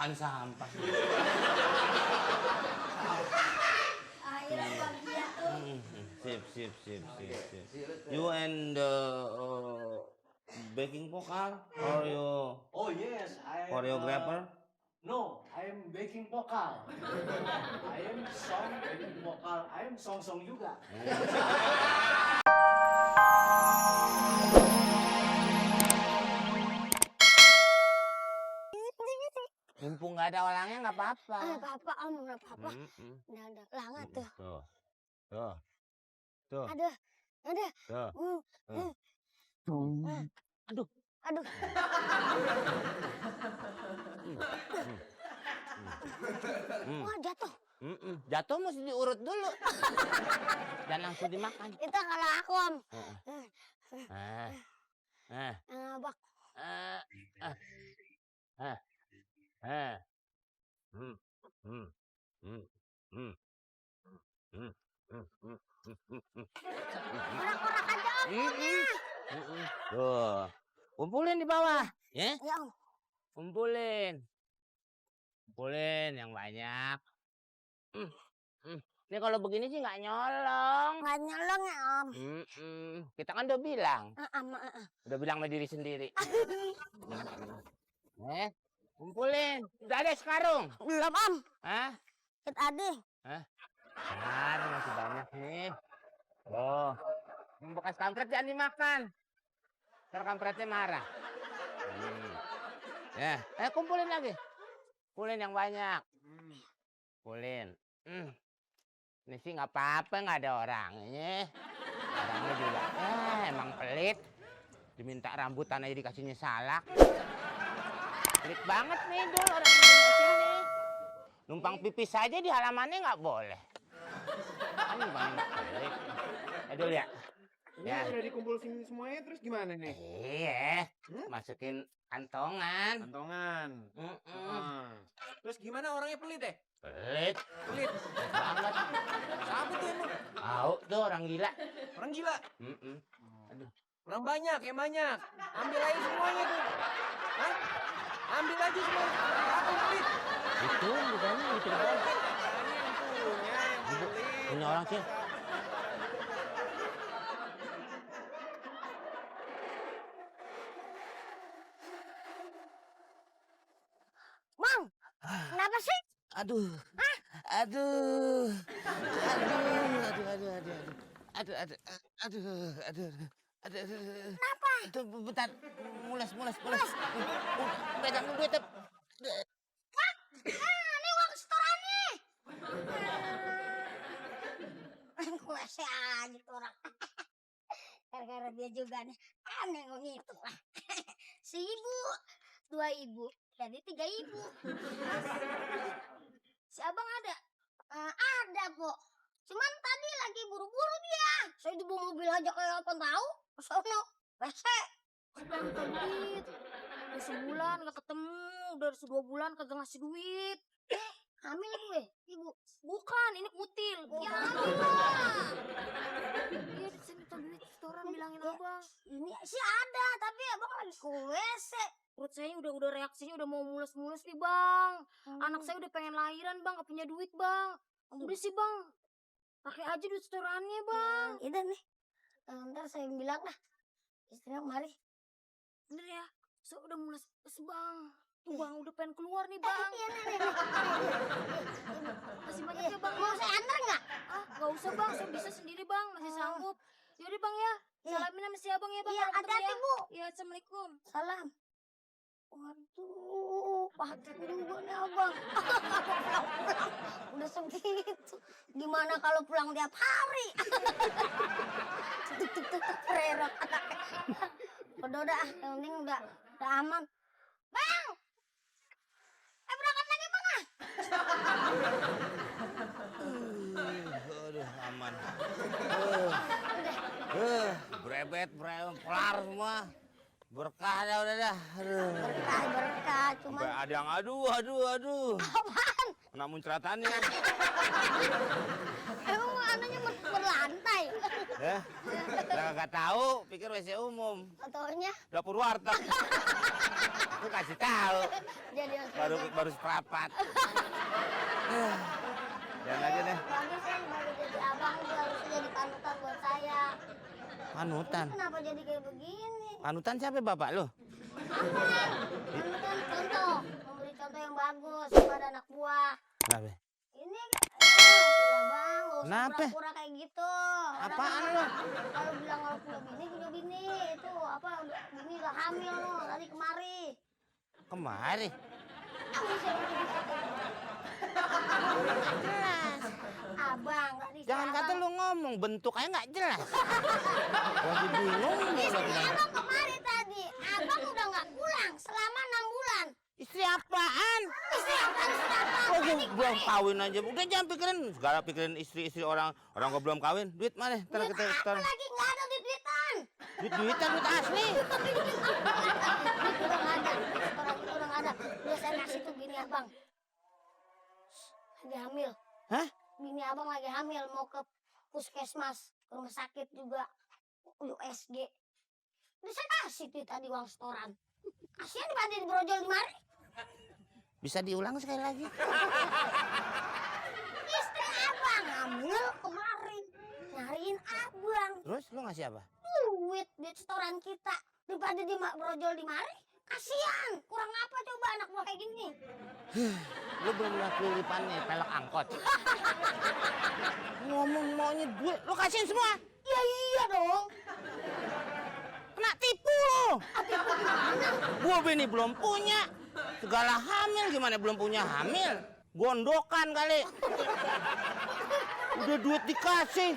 tumpukan sampah. Akhirnya bahagia tuh. Sip. You and the backing vocal or you Oh yes, I am. choreographer? No, I am backing vocal. I am song backing vocal. I am song juga. Mumpung nggak ada orangnya nggak apa-apa. Nggak apa-apa om, nggak apa-apa. Udah lama tuh. Tuh. Aduh. Aduh. Aduh. Wah jatuh. Jatuh mesti diurut dulu. Dan langsung dimakan. Itu kalau aku om. Bak. Korak-korak aja om. Tuh. Kumpulin di bawah, ya? Ya om. Kumpulin yang banyak. Ini kalau begini sih nggak nyolong. Nggak nyolong ya om. Kita kan udah bilang. Udah Udah bilang sama diri sendiri. Kumpulin. Udah ada sekarung? Belum om. Hah? Kita ada. Ada masih banyak nih. Oh, yang bekas kampret jangan dimakan. Ntar kampretnya marah. Ya, kumpulin lagi. Kumpulin yang banyak. Kumpulin. Ini sih nggak apa-apa, nggak ada orangnya. Orangnya juga, emang pelit. Diminta rambutan aja dikasihnya salak. Pelit banget nih dul orang yang sini. Numpang pipis saja di halamannya nggak boleh. Kan paling pelit. Dul ya. Ya udah dikumpul sini semuanya terus gimana nih? Iya, masukin kantongan. Kantongan. Terus gimana orangnya pelit deh? Pelit Pelit. banget. Siapa tuh emang? Tahu tuh orang gila. Orang gila. Aduh. Orang banyak ya banyak. Ambil aja semuanya tuh. Hah? Ambil aja semua. Apa yang pelit? Itu bukannya itu doang. Yang pelit. Punya orang sih. Bang, kenapa sih? Aduh. Kenapa? Itu bentar. Mules. Pegang duit. Ini uang setorannya. Kuese aja tuh orang. Gara-gara dia juga nih. Aneh ngitung lah. 1.000, 2.000, jadi 3.000. Si abang ada? Ada kok. Cuman tadi lagi buru-buru dia. Saya di bawah mobil aja kayak apa tahu? Sono, rese. Duit. Udah sebulan gak ketemu, udah 2 bulan kagak ngasih duit. Hamil gue, ibu. Bukan, ini kutil. Ya Allah. Iya, saya minta duit setoran bilangin abang. Ini sih ada, tapi abang lagi ke WC. Perut saya udah reaksinya udah mau mules-mules nih bang. Anak saya udah pengen lahiran bang, gak punya duit bang. Udah sih bang, pakai aja duit setorannya bang. Iya nih, ntar saya bilang lah, istrinya mari. Bener ya, saya udah mules bang. Tuh bang, udah pengen keluar nih bang. Iya nih. Masih banyak ya bang. Mau saya antar nggak? Nggak usah bang, saya bisa sendiri bang, masih sanggup. Yaudah bang ya, salamin sama si abang ya bang. Iya, hati-hati bu. Iya, assalamualaikum. Salam. Waduh, pakai juga nih abang. Pulang. Udah segitu. Gimana kalau pulang tiap hari? Tuk pererok. Udah, yang penting udah aman. Bang! Berangkat lagi bang ah? Aduh, aman. Brebet, kelar semua. Berkah dah udah dah. Aduh. Berkah, cuman Sampai ada yang aduh. apaan? Kena muncratannya. Emang anaknya berlantai. Ya. Nggak tahu, pikir WC umum. Ataunya Dapur warteg. Aku kasih tahu. jadi Baru seprapat. Jangan aja deh. bagus kan baru jadi abang dia harus jadi panutan buat saya. Panutan. Kenapa jadi kayak begini? Panutan siapa bapak lo? Panutan contoh, memberi contoh yang bagus kepada anak buah. Kenapa? Ini sudah bang, gak usah Kenapa? pura-pura kayak gitu. Orang Apaan kan lo? Kalau bilang kalau punya bini, itu apa bini udah hamil lo tadi kemari. Kemari. Kamu siapa yang bisa kayak gitu? Jelas, abang tadi. Jangan kata lu ngomong, bentuknya nggak jelas. Lagi bingung. Istri abang kemari tadi, abang udah nggak pulang selama 6 bulan. Istri apaan? Istri abang siapa? Oh, gue belum kawin aja. Udah jangan pikirin, segala pikirin istri orang gue belum kawin. Duit mana? Ntar Duit kita apa setor. lagi nggak ada duit-duitan. Duit-duitan, duit asli. Duit udah nggak ada, sekarang itu udah nggak ada. Udah saya kasih tuh bini abang. Lagi hamil. Hah? Bini abang lagi hamil mau ke puskesmas, ke rumah sakit juga, USG. Udah saya kasih tuh tadi uang setoran. Kasihan pada dibrojol di mari. Bisa diulang sekali lagi. Istri abang hamil kemarin nyariin abang. Terus lu ngasih apa? Duit setoran kita daripada di brojol di mari. Kasihan, kurang apa coba anak gua kayak gini. Lu belum laku lipannya, pelek angkot. Ngomong maunya duit, lu kasihin semua. Ya iya dong. Kena tipu lu. Tipu gimana? Gua bini belum punya. Segala hamil gimana belum punya hamil? Gondokan kali. Udah duit dikasih.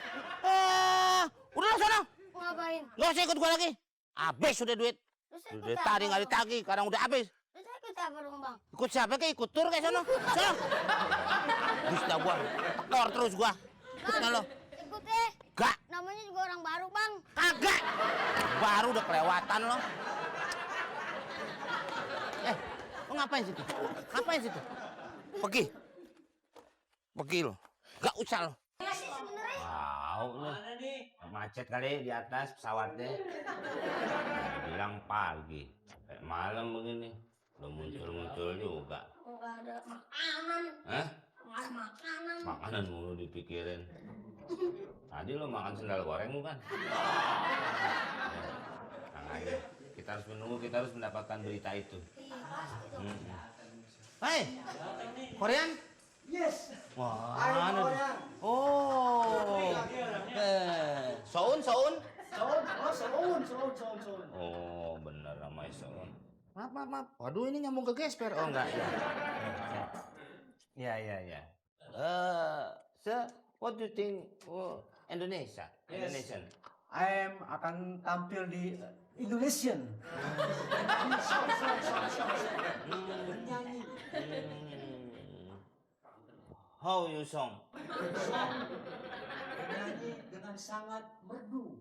Udah sana. Ngapain? Nggak usah ikut gua lagi. Habis udah duit. Terus saya Udah ikut tadi apa, nggak Bang? ditagih, kadang udah habis. Terus saya ikut apa dong bang? Ikut siapa kayak ikut tur kayak sono. Sono. Bisa gua tekor terus gua. Ikut nggak lo? Ikut deh. Gak. Namanya juga orang baru bang. Kagak. Baru udah kelewatan lo. Lo ngapain situ? Ngapain situ? Pergi lo. Gak usah lo. Ya sih sebenarnya. Tahu lo. Macet kali di atas pesawatnya. Bilang pagi. Sampai malam begini. Belum muncul juga. Nggak ada makanan. Hah? Nggak ada makanan. Makanan mulu dipikirin. Tadi lo makan sendal goreng bukan? Tenang aja. Kita harus menunggu, kita harus mendapatkan berita itu. Iya pasti dong. Hai, Korean? Yes. Wah, I'm Korean. Oh, Soun. Soun. Oh, bener namanya Soun. Maaf. Waduh, ini nyambung ke gesper. Oh, enggak. Ya. Sir, what do you think? Indonesia. Yes. Indonesian. Akan tampil di Indonesian. Bernyanyi. How you song? Bernyanyi dengan sangat merdu.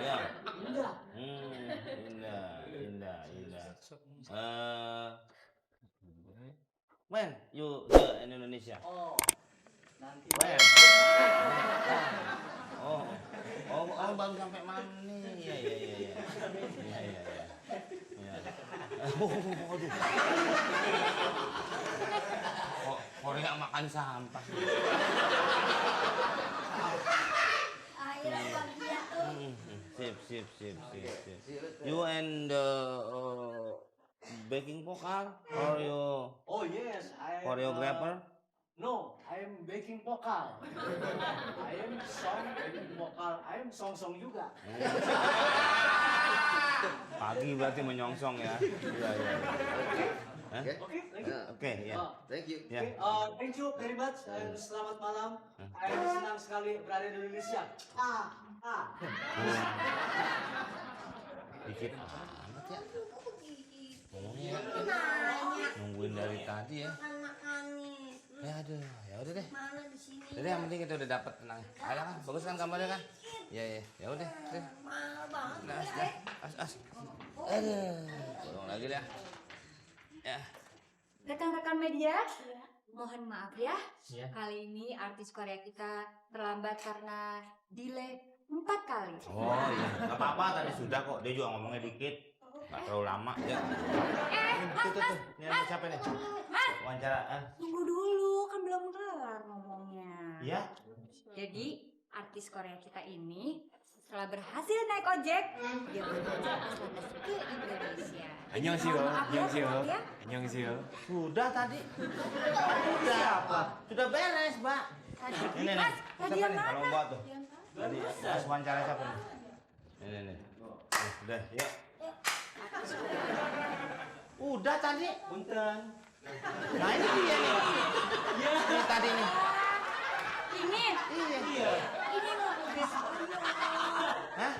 Ya. Indah. Indah. When you here in Indonesia? Oh, nanti. When? Oh, baru sampai mana nih? Iya. Aduh. Korea makan sampah. Akhirnya bahagia tuh. Sip. You and backing vocal or you Oh yes, choreographer? No, I am backing vokal. I am backing vokal. I am song juga. Pagi berarti menyongsong ya. Iya. Hah? Oke, thank you. Oke, ya. Thank you. Ya. Thank you very much. Selamat malam. Saya senang sekali berada di Indonesia. Dikit amat ya. Nanya. Nungguin dari tadi ya. Makan nih. Ya aduh, ya udah deh. Mana di sini? Jadi yang penting kita udah dapet tenang. Ayo kan, bagus kan gambarnya kan? Iya iya, ya udah. Mahal banget. Nah, as. Aduh, tolong lagi dah. Ya. Rekan-rekan media, mohon maaf ya. Kali ini artis Korea kita terlambat karena delay 4 kali. Oh iya, nggak apa-apa tadi sudah kok. Dia juga ngomongnya dikit, nggak terlalu lama ya. Tuh. Ini ada siapa nih? Wawancara. Tunggu dulu, kan belum kelar ngomongnya. Iya. Jadi artis Korea kita ini setelah berhasil naik ojek, dia berangkat ke Indonesia. 안녕하세요. 안녕하세요. 안녕하세요. Sudah tadi. Sudah apa? Sudah beres, Mbak. Ini nih. Tadi Siapa yang nih? Kalau mana? Mbak tuh. Tadi pas wawancara siapa nih? Nih. Udah, yuk. Udah tadi. Punten. Nah ini dia nih. Ini tadi nih. Ini, Iya. ini obes. Hah?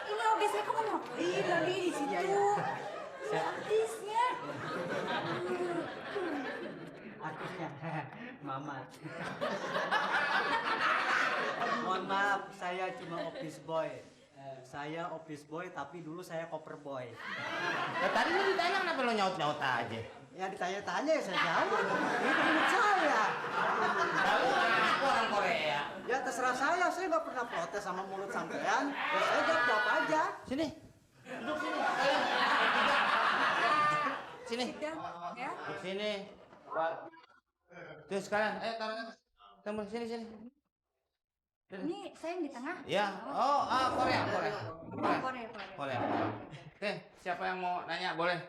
Ini obesnya kamu ngapain lagi di situ? Artisnya. Artisnya. Mama. Mohon maaf, saya cuma office boy. Saya office boy, tapi dulu saya koper boy. Ya, tadi lu ditanya kenapa lo nyaut-nyaut aja? Ya ditanya-tanya ya saya jawab. Ini menurut saya. Lalu aku orang Korea. Ya terserah saya nggak pernah protes sama mulut sampean. Ya saya jawab aja. Sini. Duduk sini. Kalian bertiga. Sini. Dan, ya. Duduk sini. Pak. Tuh sekarang, taruh atas. Taruh sini. Ini saya yang di tengah. Ya. Oh, Korea. Korea. Oke, siapa yang mau nanya boleh?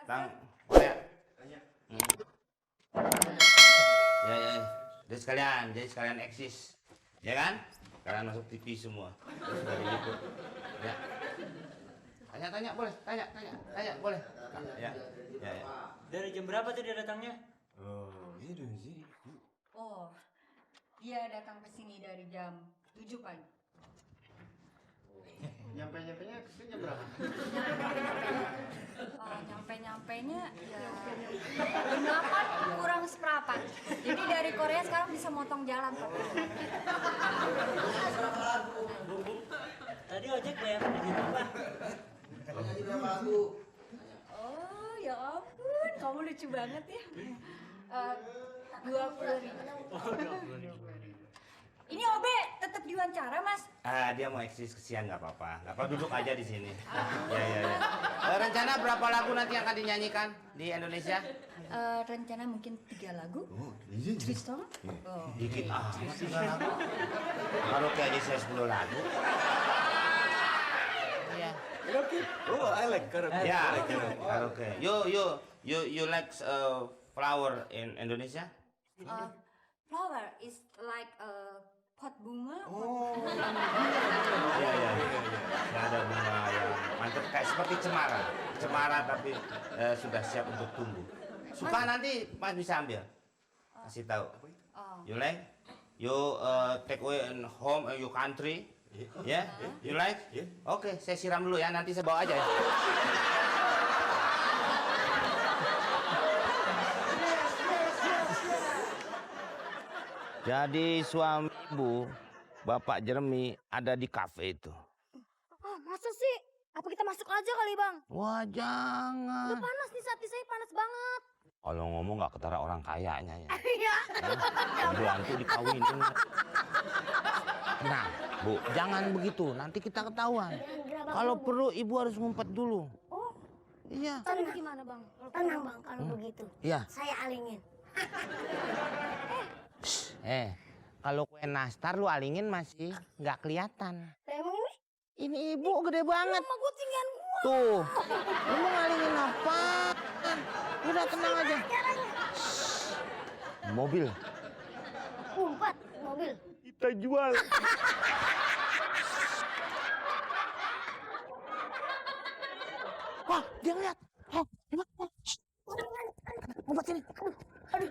Tang Korea. Ya. Jadi sekalian eksis. Ya kan? Kalian masuk TV semua. Terus dari YouTube. Ya. Tanya boleh. Tanya boleh. Ya. Dari jam berapa tuh dia datangnya? Oh, iya sih. Oh, dia datang ke sini dari jam 7 pagi. Nyampe-nya kesini jam berapa? Nyampe-nya ya jam 8 kurang seperempat. Jadi dari Korea sekarang bisa motong jalan Pak. Tadi ojek bayar gitu Pak. Oh ya ampun, kamu lucu banget ya. 20.000. Ini OB tetap diwawancara Mas. Dia mau eksis kesian nggak apa-apa. Nggak apa duduk aja di sini. Ya. Rencana berapa lagu nanti yang akan dinyanyikan di Indonesia? Rencana mungkin 3 lagu. Oh, iya. 3 song. Oh. Dikit amat 3 lagu. Karaoke aja saya 10 lagu. Iya. Karaoke. Oh, I like karaoke. Ya, karaoke. You like flower in Indonesia? Flower is like a pot bunga. Oh. Iya. Ada bunga yang mantap kayak seperti cemara. Cemara tapi sudah siap untuk tumbuh. Suka nanti Mas bisa ambil. Kasih tahu. You like? You take away in home your country. Ya? You like? Oke, saya siram dulu ya. Nanti saya bawa aja ya. Jadi suami ibu, Bapak Jeremy ada di kafe itu. Oh, masa sih? Apa kita masuk aja kali, Bang? Wah, jangan. Udah panas nih, saat saya panas banget. Kalau ngomong nggak ketara orang kayanya ya. Iya. Bantu dikawinin. Nah, Bu, jangan begitu. Nanti kita ketahuan. Kalau perlu ibu harus ngumpet dulu. Oh, Iya. tenang gimana, Bang? Tenang, Bang, kalau begitu. Iya. Saya alingin. Kalau kue nastar lu alingin masih nggak kelihatan. Emang ini? Ini ibu gede banget. Sama gue tinggian gua. Tuh, lu mau ngalingin apa? Udah tenang aja. Mobil. Umpat, mobil. Kita jual. Wah, dia ngeliat. Umpat sini. Aduh.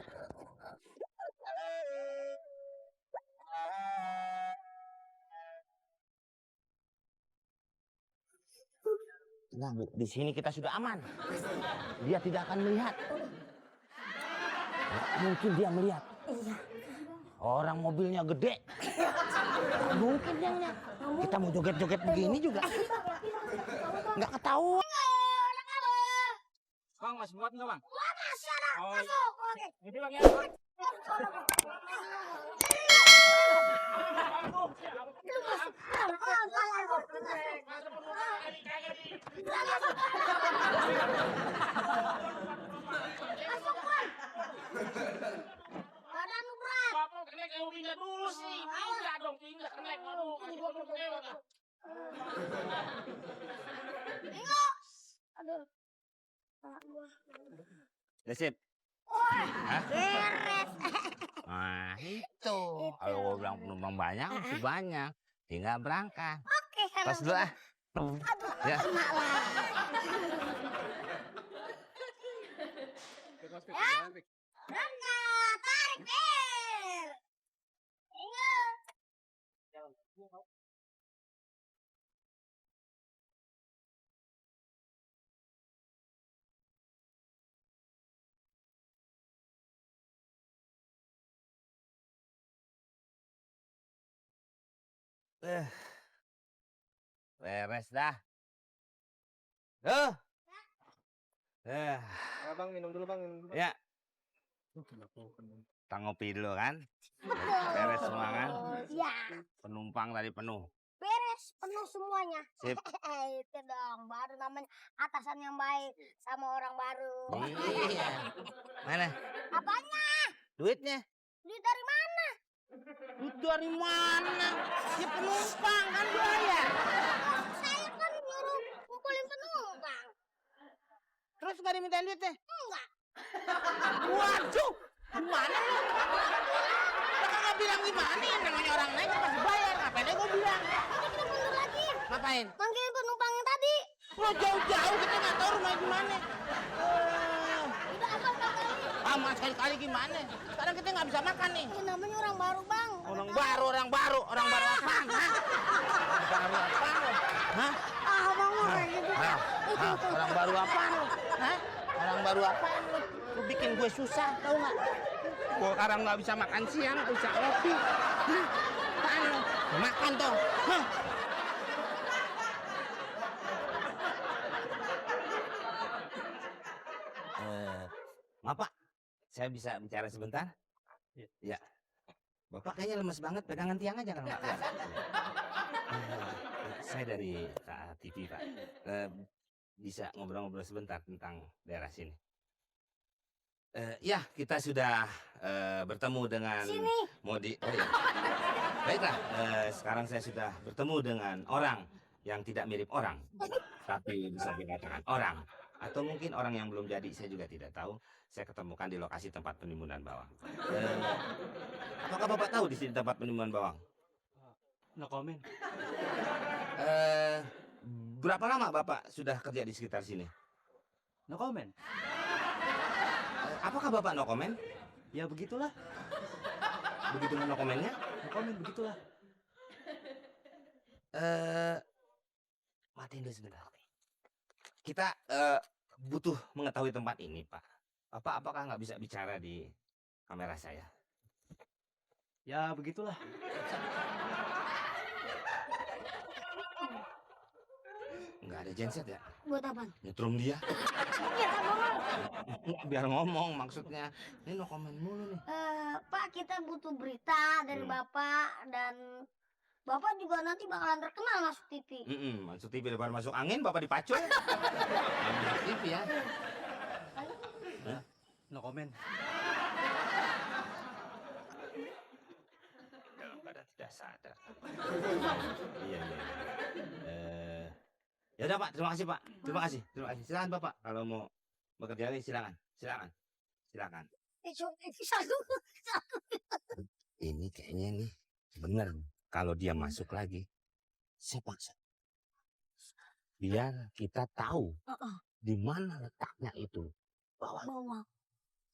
Nah, Bu, di sini kita sudah aman. Dia tidak akan melihat. Mungkin dia melihat. Iya. Orang mobilnya gede. Mungkin yang kita mau joget-joget begini juga nggak ketahuan. Bang, masih muat nggak bang? Oh, Masuk. Oke. ini bang ya. Badan lu berat. Bapak kena kayak pindah dulu sih. Pindah dong, pindah kena dulu. Tengok. Aduh. Ya sip. Hah? Beres. Nah itu. Kalau gua bilang penumpang banyak, masih banyak. Tinggal berangkat. Oke, kan. Tos dulu ah. Ya. Kena lah. Berangkat. Tarik bel. Ingat. Beres dah. Tuh. Bang, minum dulu bang. Minum dulu. Ya. Kita ngopi dulu kan. Beres semua kan. Ya. Penumpang tadi penuh. Beres penuh semuanya. Sip. Itu dong, baru namanya atasan yang baik sama orang baru. Iya. Mana? Apanya? Duitnya? Duit dari mana? Duit dari mana? Si penumpang kan bayar. Saya kan nyuruh ngumpulin penumpang. Terus gak dimintain duitnya? Enggak. Waduh, gimana lu? Lo nggak bilang gimana? Namanya orang naik kan pasti bayar. Ngapain deh gue bilang? Ini kita mundur lagi. Ngapain? Manggilin penumpang yang tadi. Lo jauh-jauh kita nggak tahu rumahnya gimana. Udah apa kali? Aman sekali-kali gimana? Sekarang kita nggak bisa makan nih. Ini namanya orang baru, Bang. Orang baru apaan? Hah? Orang baru apaan? Hah? Ah, Bang, mau kayak gitu. Hah? Orang baru apaan lu? Hah? Orang baru apaan lu? Lu bikin gue susah, tau nggak? Gue sekarang nggak bisa makan siang, nggak bisa ngopi. Hah? Apaan lu? Makan dong. Hah? Maaf Pak, saya bisa bicara sebentar? Ya. Bapak kayaknya lemes banget, pegangan tiang aja kalau nggak kuat. Saya dari TV Pak. Bisa ngobrol-ngobrol sebentar tentang daerah sini. Ya, kita sudah bertemu dengan Sini. Modi. Oh ya. Baiklah, sekarang saya sudah bertemu dengan orang yang tidak mirip orang, tapi bisa dikatakan orang. Atau mungkin orang yang belum jadi, saya juga tidak tahu. Saya ketemukan di lokasi tempat penimbunan bawang. Apakah Bapak tahu di sini tempat penimbunan bawang? No comment. Berapa lama Bapak sudah kerja di sekitar sini? No comment. Apakah Bapak no comment? Ya begitulah. Begitu no komennya? No comment begitulah. Matiin dulu sebentar. Kita butuh mengetahui tempat ini, Pak. Bapak apakah nggak bisa bicara di kamera saya? Ya begitulah. Nggak ada genset ya? Buat apa? Nyetrum dia. Kita ngomong. Biar ngomong maksudnya. Ini no comment mulu nih. Pak, kita butuh berita dari Bapak dan Bapak juga nanti bakalan terkenal masuk TV. Masuk TV depan masuk angin, Bapak dipacul. Masuk TV ya. No comment. Dalam keadaan tidak sadar. Iya. Ya udah Pak, terima kasih Pak. Terima kasih. Silakan Bapak kalau mau bekerja lagi silakan. Satu. Ini kayaknya nih bener. Kalau dia masuk lagi, saya paksa. Biar kita tahu di mana letaknya itu bawang.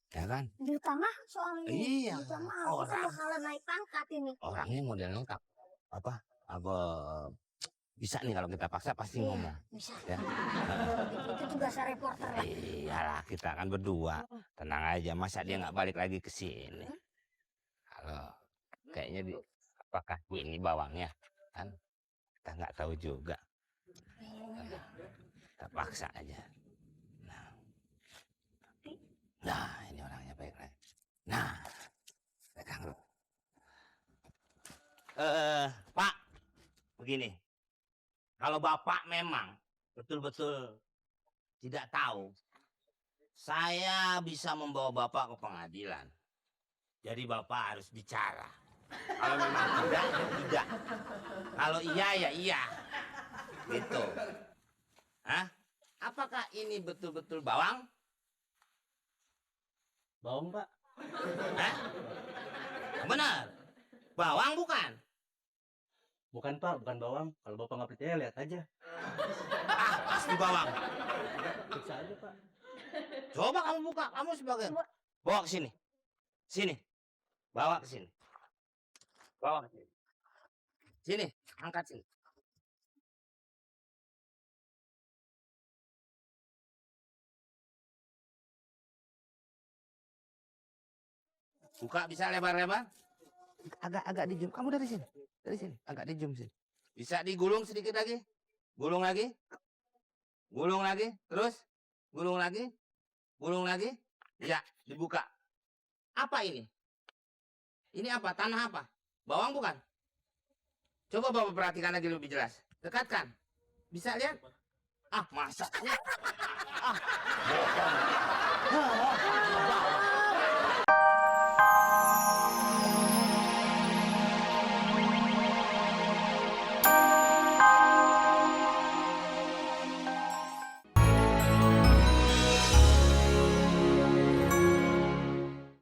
Ya kan? Di tengah soalnya. Iya. Di tengah. Kita bakalan naik pangkat ini. Orangnya modelnya apa bisa nih kalau kita paksa pasti ngomong. Bisa. Ya. Itu tugas reporter. Iyalah kita kan berdua. Tenang aja, masa dia nggak balik lagi ke sini. Kalau kayaknya apakah ini bawangnya? Kan kita nggak tahu juga. Kita paksa aja. Nah, ini orangnya baik-baik. Nah, pegang dulu. Pak, begini. Kalau Bapak memang betul-betul tidak tahu, saya bisa membawa Bapak ke pengadilan. Jadi Bapak harus bicara. Kalau memang tidak, ya tidak. Kalau iya, ya iya. Gitu. Hah? Apakah ini betul-betul bawang? Bawang, Pak. Hah? Benar. Bawang bukan? Bukan, Pak. Bukan bawang. Kalau Bapak nggak percaya, lihat aja. Ah, pasti bawang. Periksa aja, Pak. Coba kamu buka. Kamu sebagai... Bawa ke sini. Sini. Bawa ke sini. Bawa ke sini. Sini. Angkat sini. Buka bisa lebar-lebar. Agak dijum. Kamu dari sini. Dari sini. Agak dijum sini. Bisa digulung sedikit lagi. Gulung lagi. Gulung lagi. Terus. Gulung lagi. Gulung lagi. Ya, dibuka. Apa ini? Ini apa? Tanah apa? Bawang bukan? Coba Bapak perhatikan lagi lebih jelas. Dekatkan. Bisa lihat? Ah, masa? Ah, bohong.